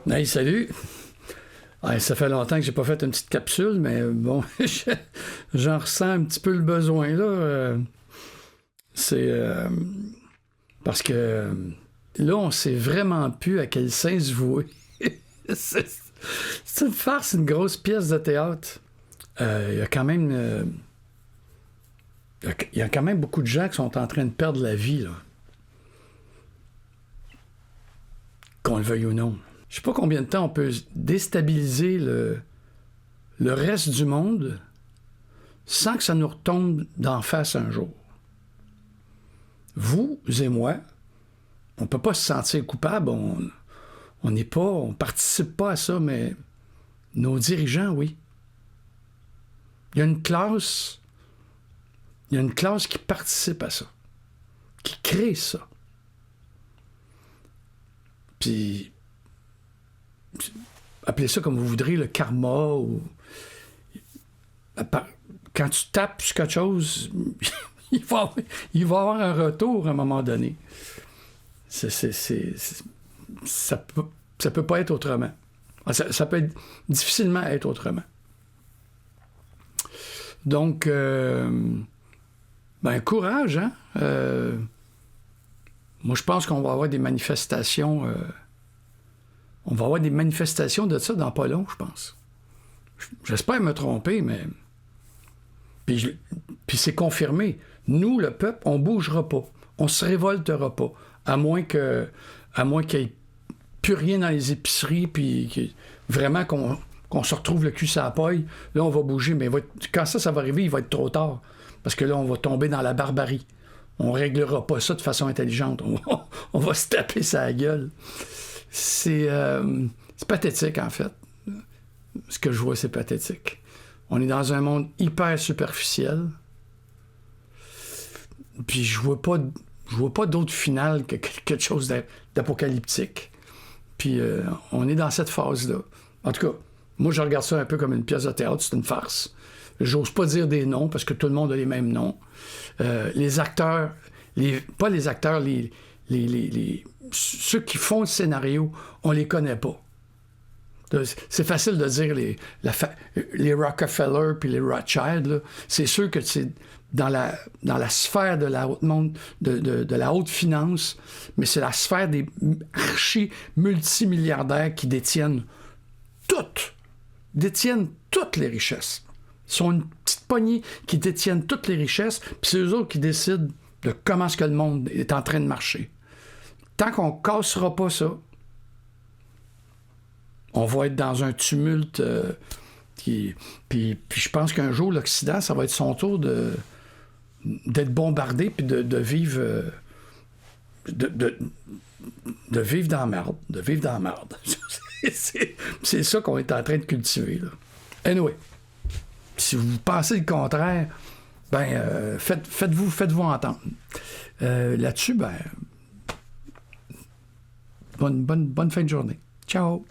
Hey, salut! Ouais, ça fait longtemps que j'ai pas fait une petite capsule, mais bon, j'en ressens un petit peu le besoin, là. C'est parce que là, on sait vraiment plus à quel saint se vouer. C'est une farce, une grosse pièce de théâtre. Il y a quand même... il y a quand même beaucoup de gens qui sont en train de perdre la vie, là. Qu'on le veuille ou non. Je sais pas combien de temps on peut déstabiliser le reste du monde sans que ça nous retombe d'en face un jour. Vous et moi, on peut pas se sentir coupable, on participe pas à ça, mais nos dirigeants, oui. Il y a une classe qui participe à ça, qui crée ça. Puis, appelez ça comme vous voudrez, le karma, ou... Quand tu tapes sur quelque chose, il va y avoir un retour à un moment donné. Ça peut pas être autrement. Ça peut difficilement être autrement. Donc, courage, hein? Moi, je pense qu'on va avoir des manifestations. On va avoir des manifestations de ça dans pas long, je pense. J'espère me tromper, mais... Puis c'est confirmé. Nous, le peuple, on bougera pas. On se révoltera pas. À moins qu'il n'y ait plus rien dans les épiceries, puis vraiment qu'on se retrouve le cul sur la paille. Là, on va bouger, mais quand ça va arriver, il va être trop tard. Parce que là, on va tomber dans la barbarie. On ne réglera pas ça de façon intelligente. On va se taper sa gueule. C'est pathétique, en fait. Ce que je vois, c'est pathétique. On est dans un monde hyper superficiel. Puis je vois pas d'autre finale que quelque chose d'apocalyptique. Puis on est dans cette phase-là. En tout cas, moi, je regarde ça un peu comme une pièce de théâtre. C'est une farce. J'ose pas dire des noms parce que tout le monde a les mêmes noms. Les acteurs, pas les acteurs, ceux qui font le scénario, on les connaît pas. C'est facile de dire les Rockefeller puis les Rothschild, là. C'est sûr que c'est dans la sphère de la haute monde, de la haute finance, mais c'est la sphère des multimilliardaires qui détiennent toutes les richesses. Ils sont une petite poignée qui détiennent toutes les richesses, puis c'est eux autres qui décident de comment est-ce que le monde est en train de marcher. Tant qu'on ne cassera pas ça, on va être dans un tumulte puis je pense qu'un jour, l'Occident, ça va être son tour d'être bombardé puis de vivre de vivre dans la merde. De vivre dans la merde. c'est ça qu'on est en train de cultiver, là. Anyway, si vous pensez le contraire, faites-vous entendre. Là-dessus, bonne fin de journée. Ciao!